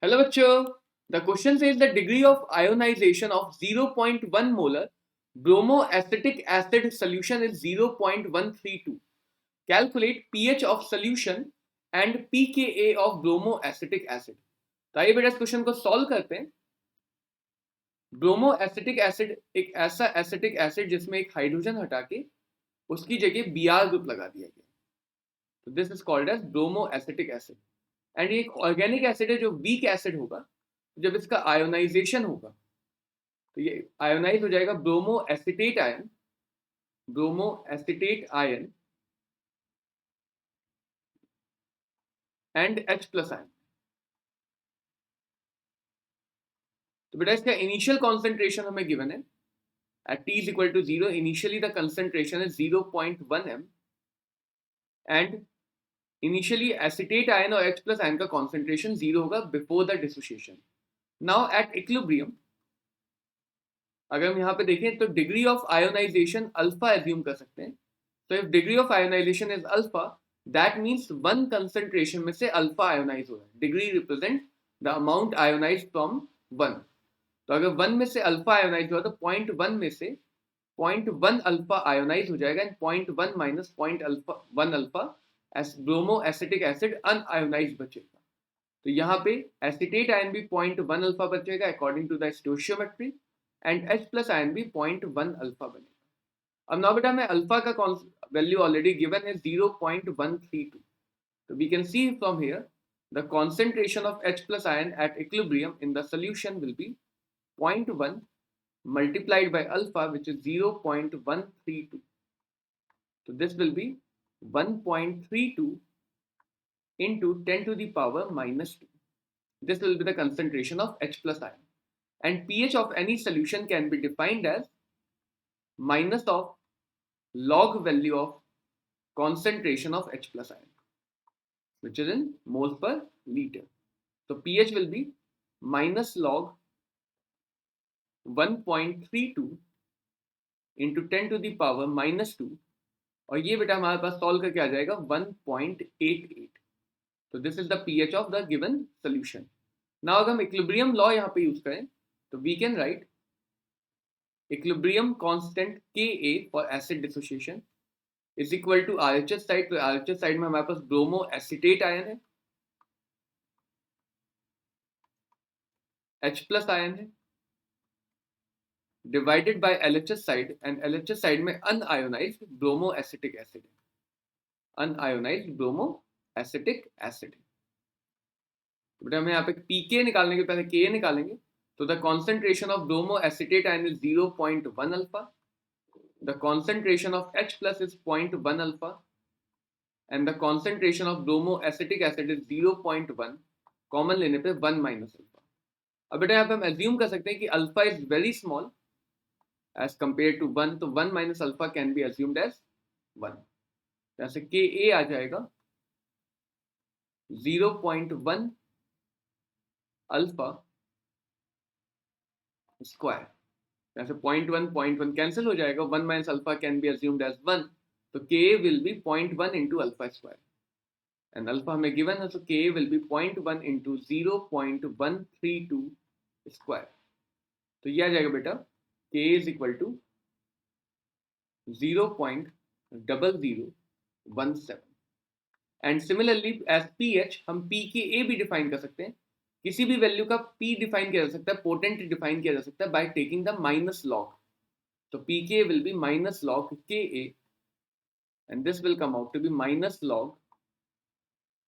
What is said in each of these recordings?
Hello bachcho. The question says the degree of ionization of 0.1 molar bromoacetic acid solution is 0.132. Calculate pH of solution and pKa of bromoacetic acid. तो आइए बेटा इस question को solve करते हैं. ब्रोमोएसिटिक acid एक ऐसा एसिटिक एसिड जिसमें एक हाइड्रोजन हटा के उसकी जगह Br ग्रुप लगा दिया गया. तो this is called as bromoacetic acid. And ये एक ऑर्गेनिक एसिड है जो वीक एसिड होगा. जब इसका आयोनाइजेशन होगा तो ये आयोनाइज हो जाएगा bromo acetate ion and H plus ion. तो बेटा इसका इनिशियल कॉन्सेंट्रेशन हमें गिवन है at t is equal to 0. Initially the concentration is 0.1 m and initially acetate ion और H plus ion का concentration 0 होगा before the dissociation. Now at equilibrium अगर हम यहाँ पे देखें तो degree of ionization alpha assume कर सकते हैं. तो if degree of ionization is alpha that means one concentration में से अल्फा आयोनाइज हो रहा है. Degree represent the amount ionize from one. तो अगर वन में से अल्फा आयोनाइज हुआ तो 0.1 में से 0.1 अल्फा आयोनाइज हो जाएगा and 0.1 minus 0.1 alpha bromo acetic acid un-ionised बचेगा. तो यहाँ पे एसिटेट आयन भी 0.1 अल्फा बचेगा according to the stoichiometry and H plus ion भी 0.1 अल्फा बनेगा. अब ना बेटा मैं अल्फा का वैल्यू ऑलरेडी गिवन है 0.132. तो we can see from here the concentration of H plus ion at equilibrium in the solution will be 0.1 multiplied by alpha, which is 0.132. So this will be 1.32 into 10 to the power minus 2. This will be the concentration of H plus ion. And pH of any solution can be defined as minus of log value of concentration of H plus ion, which is in moles per liter. So pH will be minus log 1.32 into 10 to the power minus 2. और ये बेटा हमारे पास solve करके आ जाएगा 1.88. तो this is the pH of the given solution. Now अगर हम equilibrium law यहाँ पे यूज करें तो we can write equilibrium constant Ka for acid dissociation is equal to RHS side. तो RHS साइड में हमारे पास ब्रोमो एसिटेट आयन है, H प्लस आयन है, divided by LHS side and LHS side में अनआयोनाइज्ड ब्रोमो एसिटिक एसिड है. Unionized bromo acetic acid. बेटा हमें यहाँ पे pK निकालने के पहले Ka निकालेंगे. तो the concentration of bromo acetate ion is 0.1 alpha. The concentration of H plus is 0.1 alpha and the concentration of bromo acetic acid is 0.1. Common लेने पे 1 माइनस अल्फा. अब बेटा यहाँ पे हम एज्यूम कर सकते हैं कि alpha is very small as compared to 1. तो 1 minus alpha can be assumed as 1. जैसे Ka आ जाएगा 0.1 अल्फा स्क्वायर. जैसे 0.1 कैंसिल हो जाएगा. 1 minus alpha can be assumed as 1. तो Ka will be 0.1 into alpha square and alpha हमें given है. so Ka will be 0.1 into 0.132 square. तो ये आ जाएगा बेटा K is equal to 0.0017. And similarly as pH हम pKa भी डिफाइन कर सकते हैं. किसी भी वैल्यू का P डिफाइन किया जा सकता है, पोटेंट डिफाइन किया जा सकता है by taking the minus log. तो pK will be minus log Ka and this will come out to be minus log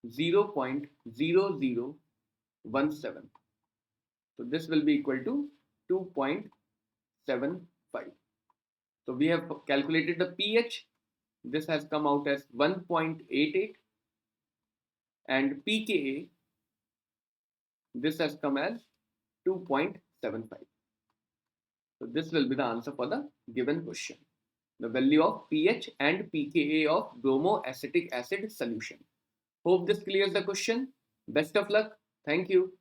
0.0017. so this will be equal to 2.75. So we have calculated the pH. This has come out as 1.88 and pKa this has come as 2.75. So this will be the answer for the given question. The value of pH and pKa of bromoacetic acid solution. Hope this clears the question. Best of luck. Thank you.